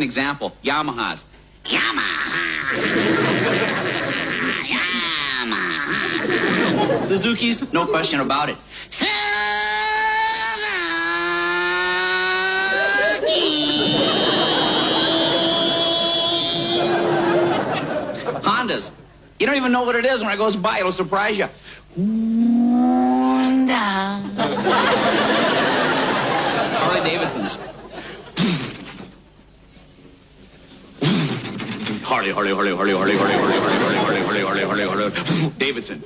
example, Yamahas. Yamaha. Yamaha. Suzuki's, no question about it. Suzuki. Hondas. You don't even know what it is. When it goes by, it'll surprise you. Honda. Harley Davidson's. Harley Davidson.